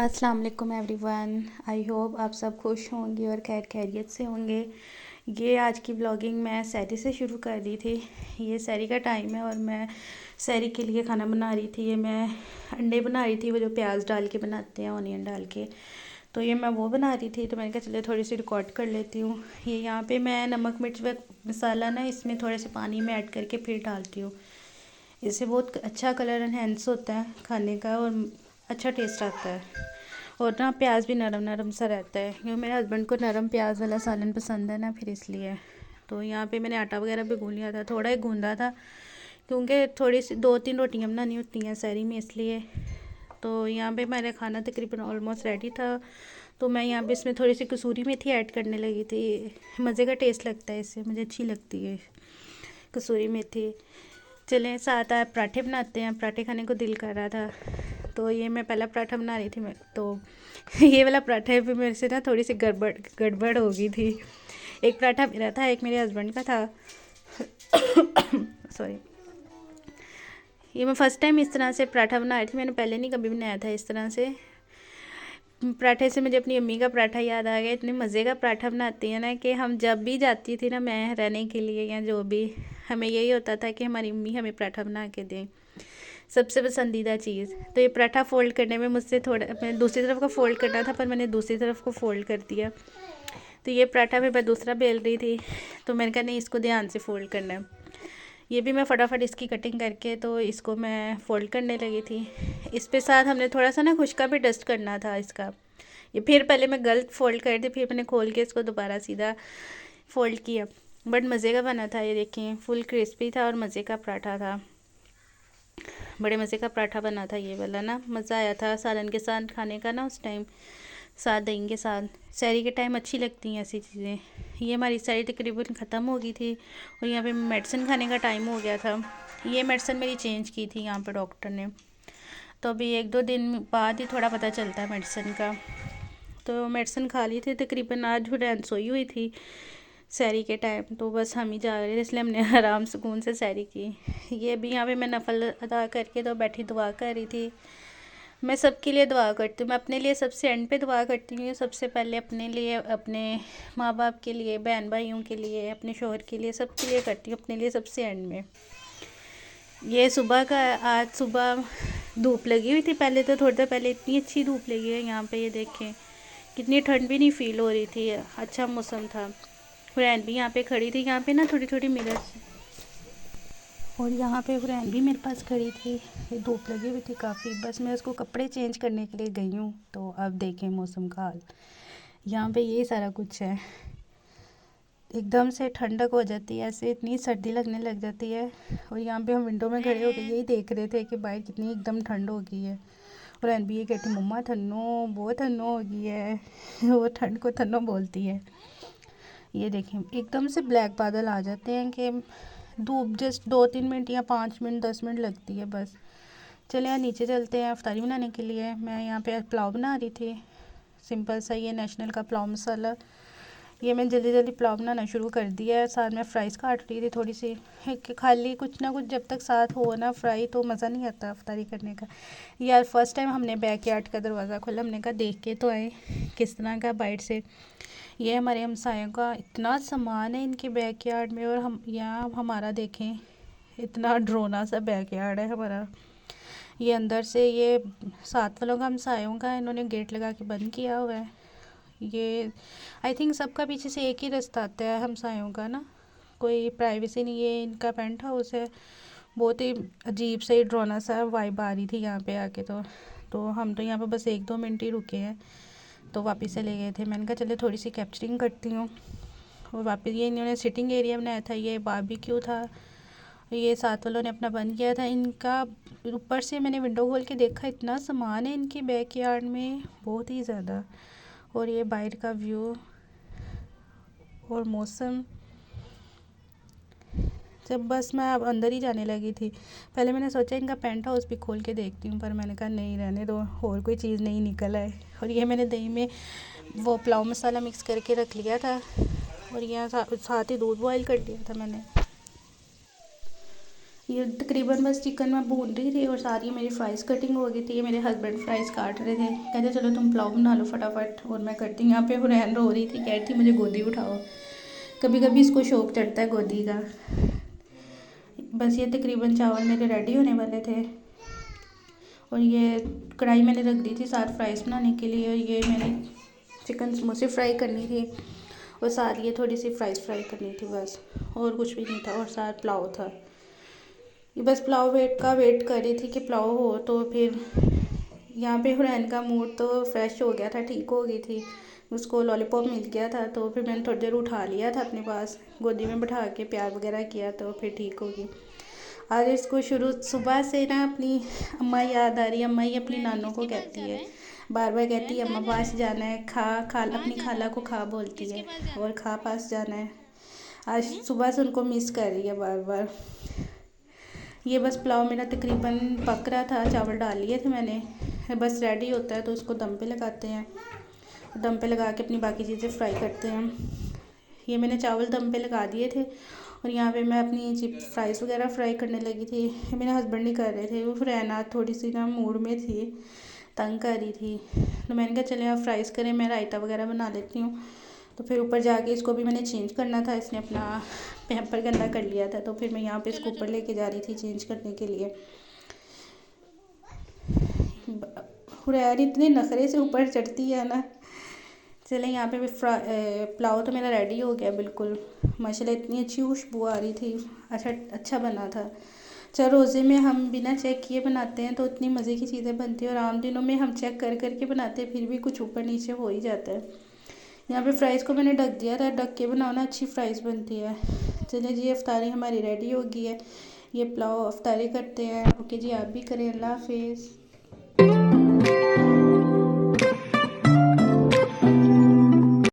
अस्सलाम वालेकुम everyone. I hope आप सब खुश होंगे और खैर खैरियत से होंगे। ये आज की व्लॉगिंग मैं सहरी से शुरू कर रही थी। ये सहरी का टाइम है और मैं सहरी के लिए खाना बना रही थी। ये मैं अंडे बना रही थी, वो जो प्याज डाल के बनाते हैं, ऑनियन डाल के। तो ये मैं वो बना रही थी, तो मैंने कहा चलिए थोड़ी सी रिकॉर्ड कर लेती हूँ। ये यहाँ पे मैं नमक मिर्च व मसाला ना इसमें थोड़े से पानी में ऐड करके फिर डालती हूँ। इससे बहुत अच्छा कलर एनहेंस होता है खाने का और अच्छा टेस्ट आता है। और ना प्याज भी नरम नरम सा रहता है, क्योंकि मेरे हस्बैंड को नरम प्याज वाला सालन पसंद है ना, फिर इसलिए। तो यहाँ पे मैंने आटा वगैरह भी गूँध लिया था, थोड़ा ही गूँधा था, क्योंकि थोड़ी सी 2-3 रोटियाँ बनानी होती हैं सहरी में, इसलिए। तो यहाँ पे मेरा खाना तकरीबन ऑलमोस्ट रेडी था। तो मैं यहाँ पे इसमें थोड़ी सी कसूरी मेथी ऐड करने लगी थी। मज़े का टेस्ट लगता है इससे, मुझे अच्छी लगती है कसूरी मेथी। चलें साथ आप पराठे बनाते हैं, पराठे खाने को दिल कर रहा था, तो ये मैं पहला पराठा बना रही थी। मैं तो ये वाला पराठा भी मेरे से ना थोड़ी सी गड़बड़ हो गई थी। एक पराठा मेरा था, एक मेरे हस्बैंड का था। सॉरी। ये मैं फ़र्स्ट टाइम इस तरह से पराठा बना रही थी, मैंने पहले नहीं कभी बनाया था इस तरह से। पराठे से मुझे अपनी अम्मी का पराठा याद आ गया। इतने मज़े का पराठा बनाती है ना कि हम जब भी जाती थी ना, मैं रहने के लिए या जो भी, हमें यही होता था कि हमारी अम्मी हमें पराठा बना के दें, सबसे पसंदीदा चीज़। तो ये पराठा फ़ोल्ड करने में मुझसे थोड़ा, मैं दूसरी तरफ का फ़ोल्ड करना था, पर मैंने दूसरी तरफ को फ़ोल्ड कर दिया। तो ये पराठा फिर मैं दूसरा बेल रही थी, तो मैंने कहा नहीं, इसको ध्यान से फ़ोल्ड करना है। ये भी मैं फटाफट इसकी कटिंग करके तो इसको मैं फ़ोल्ड करने लगी थी। इस पे साथ हमने थोड़ा सा ना खुशका भी डस्ट करना था इसका। ये फिर पहले मैं गलत फ़ोल्ड कर दी, फिर मैंने खोल के इसको दोबारा सीधा फ़ोल्ड किया। बट मज़े का बना था, ये देखें, फुल क्रिस्पी था और मज़े का पराठा था। बड़े मज़े का पराठा बना था ये वाला ना, मज़ा आया था सालन के साथ खाने का ना, उस टाइम साथ दही के साथ। सहरी के टाइम अच्छी लगती हैं ऐसी चीज़ें। ये हमारी सहरी तकरीबन ख़त्म हो गई थी और यहाँ पे मेडिसिन खाने का टाइम हो गया था। ये मेडिसिन मेरी चेंज की थी यहाँ पे डॉक्टर ने, तो अभी 1-2 दिन बाद ही थोड़ा पता चलता है मेडिसिन का। तो मेडिसिन खा ली थी तकरीबन। आज हुरैन सोई हुई थी सहरी के टाइम, तो बस हम ही जा रहे थे, इसलिए हमने आराम सुकून से सहरी की। ये अभी यहाँ पे मैं नफल अदा करके तो बैठी दुआ कर रही थी। मैं सबके लिए दुआ करती हूँ, मैं अपने लिए सबसे एंड पे दुआ करती हूँ। सबसे पहले अपने लिए, अपने माँ बाप के लिए, बहन भाइयों के लिए, अपने शोहर के लिए, सबके लिए करती हूँ, अपने लिए सबसे एंड में। ये सुबह का, आज सुबह धूप लगी हुई थी, पहले तो थोड़ी देर पहले इतनी अच्छी धूप लगी है यहाँ पे, ये देखें कितनी ठंड भी नहीं फील हो रही थी, अच्छा मौसम था। हुरैन भी यहाँ पे खड़ी थी, यहाँ पे ना थोड़ी थोड़ी मिरर्स, और यहाँ पे हुरैन भी मेरे पास खड़ी थी। ये धूप लगी हुई थी काफ़ी, बस मैं उसको कपड़े चेंज करने के लिए गई हूँ। तो अब देखें मौसम का हाल, यहाँ पे ये सारा कुछ है। एकदम से ठंडक हो जाती है, ऐसे इतनी सर्दी लगने लग जाती है। और यहाँ पे हम विंडो में खड़े होकर यही देख रहे थे कि बाहर कितनी एकदम ठंड हो गई है। और एन ये कहती मम्मा थन्नो, बहुत थन्नो हो गई है। वो ठंड को थन्नो बोलती है। ये देखें एकदम से ब्लैक बादल आ जाते हैं कि धूप जस्ट 2-3 मिनट या 5 मिनट 10 मिनट लगती है बस। चले यहाँ नीचे चलते हैं इफ्तारी बनाने के लिए। मैं यहाँ पे पुलाव बना रही थी, सिंपल सा, ये नेशनल का पुलाव मसाला। ये मैं जल्दी जल्दी पुलाव बनाना शुरू कर दिया है। साथ में फ़्राइज़ काट रही थी थोड़ी सी, कि खाली कुछ ना कुछ जब तक साथ हो ना फ्राई, तो मज़ा नहीं आता इफ्तारी करने का। यार फ़र्स्ट टाइम हमने बैकयार्ड का दरवाज़ा खोला, हमने कहा देख के तो आए किस तरह का बाइट से। ये हमारे हमसायों का इतना सामान है इनके बैकयार्ड में, और हम यहाँ हमारा देखें इतना ड्रोना सा बैकयार्ड है हमारा। ये अंदर से ये साथ वालों का हमसायों का, इन्होंने गेट लगा के बंद किया हुआ है। ये आई थिंक सबका पीछे से एक ही रास्ता आता है हमसायों का ना, कोई प्राइवेसी नहीं। ये इनका पेंट हाउस है। बहुत ही अजीब सा ही ड्रोना सा वाइब आ रही थी यहाँ पे आके। तो हम तो यहाँ पे बस 1-2 मिनट ही रुके हैं, तो वापस चले गए थे। मैंने कहा चले थोड़ी सी कैप्चरिंग करती हूँ। और वापस ये इन्होंने सिटिंग एरिया बनाया था, ये बारबेक्यू था। ये साथ वालों ने अपना बंद किया था इनका। ऊपर से मैंने विंडो खोल के देखा, इतना सामान है इनके बैकयार्ड में, बहुत ही ज़्यादा। और ये बाहर का व्यू और मौसम, जब बस मैं अब अंदर ही जाने लगी थी, पहले मैंने सोचा इनका पेंट हाउस भी खोल के देखती हूँ, पर मैंने कहा नहीं, रहने दो, और कोई चीज़ नहीं निकल आए। और ये मैंने दही में वो पुलाव मसाला मिक्स करके रख लिया था, और यहाँ साथ ही दूध बॉयल कर लिया था मैंने। ये तकरीबन बस चिकन मैं भून रही थी और सारी मेरी फ्राइज़ कटिंग हो गई थी। मेरे हस्बैंड फ्राइज़ काट रहे थे, कहते चलो तुम पुलाव बना लो फटाफट और मैं करती हूँ। यहाँ पे हुरैन रो रही थी, कह रही थी मुझे गोदी उठाओ। कभी कभी इसको शौक चढ़ता है गोदी का। बस ये तकरीबन चावल मेरे रेडी होने वाले थे और ये कढ़ाई मैंने रख दी थी साथ फ्राइज़ बनाने के लिए। और ये मैंने चिकन समोसे फ्राई करनी थी और साथ ये थोड़ी सी फ्राई करनी थी, बस और कुछ भी नहीं था। और साथ पुलाव था। ये बस पुलाव वेट कर रही थी कि पुलाव हो। तो फिर यहाँ पे हुरैन का मूड तो फ्रेश हो गया था, ठीक हो गई थी, उसको लॉलीपॉप मिल गया था। तो फिर मैंने थोड़ी देर उठा लिया था अपने पास, गोदी में बैठा के प्यार वगैरह किया तो फिर ठीक होगी। आज इसको शुरू सुबह से ना अपनी अम्मा याद आ रही है। अम्मा ही अपनी नानों को कहती है, बार बार कहती है अम्मा पास जाना है, अपनी खाला को खा बोलती है और खा पास जाना है। आज सुबह से उनको मिस कर रही है बार बार। ये बस पुलाव मेरा तकरीबन पक रहा था, चावल डाल लिए थे मैंने, बस रेडी होता है तो उसको दम पे लगाते हैं। दम पे लगा के अपनी बाकी चीज़ें फ्राई करते हैं। ये मैंने चावल दम पे लगा दिए थे और यहाँ पे मैं अपनी चिप्स फ्राइज़ वगैरह फ्राई करने लगी थी। मेरे हस्बैंड ही कर रहे थे, वो फरैना थोड़ी सी ना मूड में थी, तंग कर रही थी। तो मैंने कहा चले आप फ्राइज़ करें, मैं रायता वगैरह बना लेती हूँ। तो फिर ऊपर जाके इसको भी मैंने चेंज करना था, इसने अपना पैम्पर गंदा कर लिया था। तो फिर मैं यहाँ पे इसको ऊपर लेके जा रही थी चेंज करने के लिए। हुरैन इतने नखरे से ऊपर चढ़ती है ना। चले यहाँ पे भी पुलाव तो मेरा रेडी हो गया बिल्कुल माशाल्लाह, इतनी अच्छी खुशबू आ रही थी, अच्छा बना था। चल रोज़े में हम बिना चेक किए बनाते हैं तो इतनी मज़े की चीज़ें बनती हैं और आम दिनों में हम चेक कर के बनाते हैं फिर भी कुछ ऊपर नीचे हो ही जाता है। यहाँ पे फ्राइज़ को मैंने ढक दिया था, ढक के बनाना अच्छी फ्राइज़ बनती है। चलिए जी अफ्तारी हमारी रेडी हो गई है, ये पुलाव अफ्तारी करते हैं। ओके जी, आप भी करें। अल्लाह हाफिज़।